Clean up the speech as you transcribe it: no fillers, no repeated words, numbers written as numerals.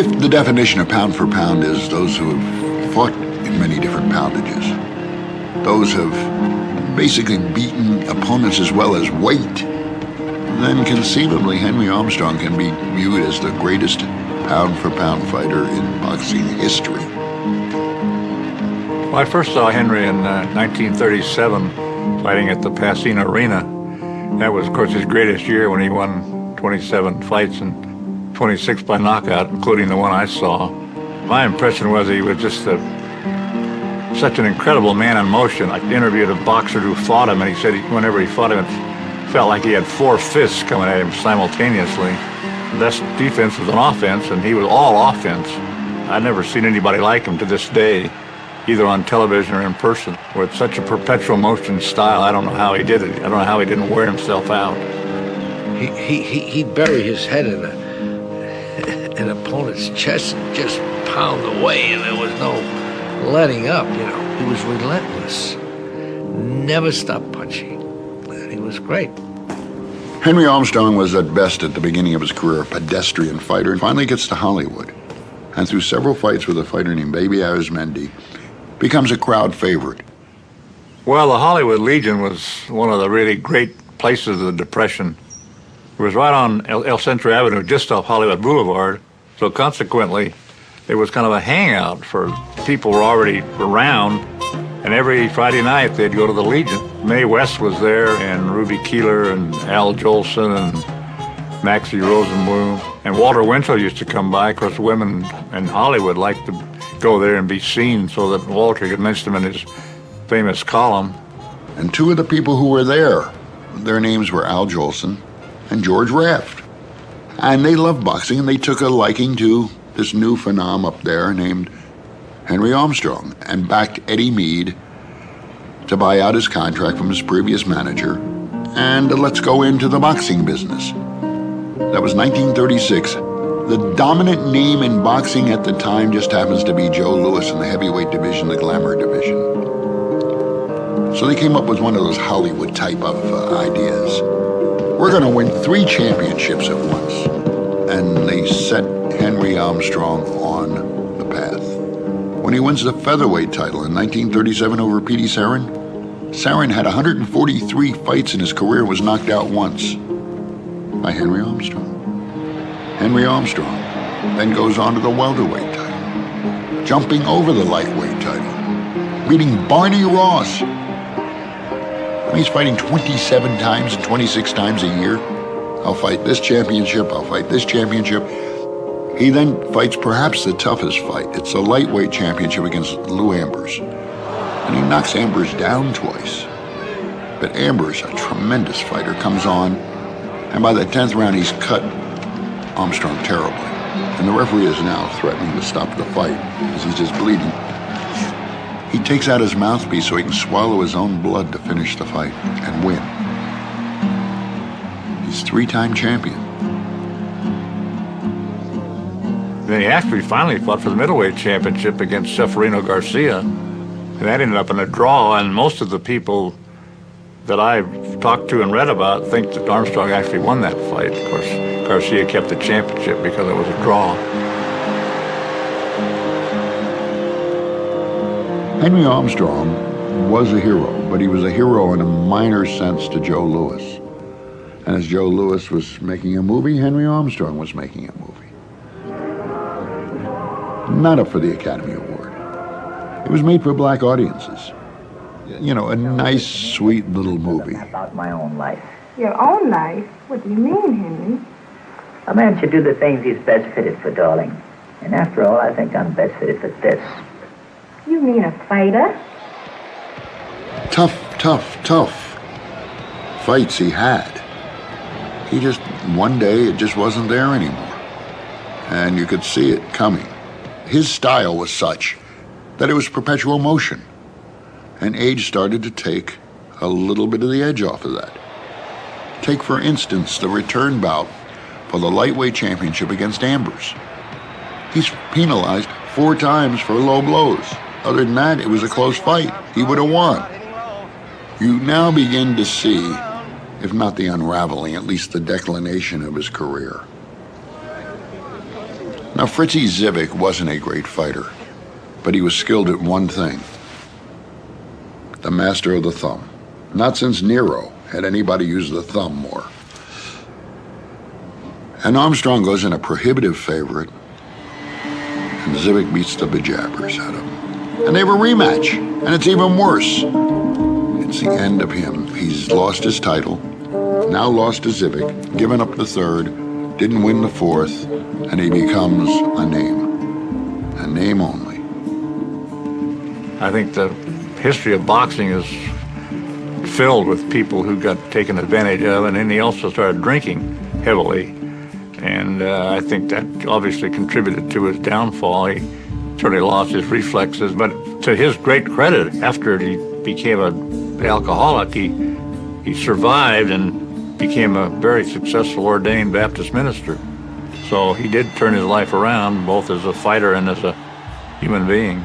The definition of pound for pound is those who have fought in many different poundages. Those who have basically beaten opponents as well as weight. Then conceivably Henry Armstrong can be viewed as the greatest pound for pound fighter in boxing history. Well, I first saw Henry in 1937 fighting at the Pasadena Arena. That was, of course, his greatest year when he won 27 fights and 26 by knockout, including the one I saw. My impression was he was just such an incredible man in motion. I interviewed a boxer who fought him, and he said whenever he fought him, it felt like he had 4 fists coming at him simultaneously. The best defense was an offense, and he was all offense. I've never seen anybody like him to this day, either on television or in person, with such a perpetual motion style. I don't know how he did it. I don't know how he didn't wear himself out. He'd bury his head in an opponent's chest and just pound away, and there was no letting up, you know. He was relentless. Never stopped punching. He was great. Henry Armstrong was at best at the beginning of his career a pedestrian fighter and finally gets to Hollywood. And through several fights with a fighter named Baby Arizmendi, becomes a crowd favorite. Well, the Hollywood Legion was one of the really great places of the Depression. It was right on El Centro Avenue, just off Hollywood Boulevard. So consequently, it was kind of a hangout for people who were already around. And every Friday night, they'd go to the Legion. Mae West was there, and Ruby Keeler, and Al Jolson, and Maxie Rosenblum. And Walter Winchell used to come by. Of course, women in Hollywood liked to go there and be seen so that Walter could mention them in his famous column. And 2 of the people who were there, their names were Al Jolson and George Raft. And they loved boxing, and they took a liking to this new phenom up there named Henry Armstrong, and backed Eddie Meade to buy out his contract from his previous manager and let's go into the boxing business. That was 1936. The dominant name in boxing at the time just happens to be Joe Louis in the heavyweight division, the glamour division. So they came up with one of those Hollywood type of ideas. We're going to win 3 championships at once. And they set Henry Armstrong on the path. When he wins the featherweight title in 1937 over Petey Sarin, Sarin had 143 fights in his career and was knocked out once by Henry Armstrong. Henry Armstrong then goes on to the welterweight title, jumping over the lightweight title, beating Barney Ross. He's fighting 27 times and 26 times a year. I'll fight this championship, I'll fight this championship. He then fights perhaps the toughest fight. It's a lightweight championship against Lou Ambers. And he knocks Ambers down twice. But Ambers, a tremendous fighter, comes on, and by the 10th round, he's cut Armstrong terribly. And the referee is now threatening to stop the fight because he's just bleeding. He takes out his mouthpiece so he can swallow his own blood to finish the fight and win. He's 3-time champion. Then he actually finally fought for the middleweight championship against Seferino Garcia. And that ended up in a draw, and most of the people that I've talked to and read about think that Armstrong actually won that fight. Of course, Garcia kept the championship because it was a draw. Henry Armstrong was a hero, but he was a hero in a minor sense to Joe Louis. And as Joe Louis was making a movie, Henry Armstrong was making a movie. Not up for the Academy Award. It was made for black audiences. You know, a nice, sweet little movie. About my own life. Your own life? What do you mean, Henry? A man should do the things he's best fitted for, darling. And after all, I think I'm best fitted for this. You mean a fighter? Tough fights he had. He just, one day, it just wasn't there anymore. And you could see it coming. His style was such that it was perpetual motion. And age started to take a little bit of the edge off of that. Take, for instance, the return bout for the lightweight championship against Ambers. He's penalized 4 times for low blows. Other than that, it was a close fight. He would have won. You now begin to see, if not the unraveling, at least the declination of his career. Now, Fritzie Zivic wasn't a great fighter, but he was skilled at one thing: the master of the thumb. Not since Nero had anybody used the thumb more. And Armstrong goes in a prohibitive favorite, and Zivic beats the bejabbers out of him. And they have a rematch, and it's even worse. It's the end of him. He's lost his title, now lost to Zivic, given up the third, didn't win the fourth, and he becomes a name only. I think the history of boxing is filled with people who got taken advantage of, and then he also started drinking heavily. And I think that obviously contributed to his downfall. He certainly lost his reflexes, but to his great credit, after he became an alcoholic, he survived and became a very successful ordained Baptist minister. So he did turn his life around, both as a fighter and as a human being.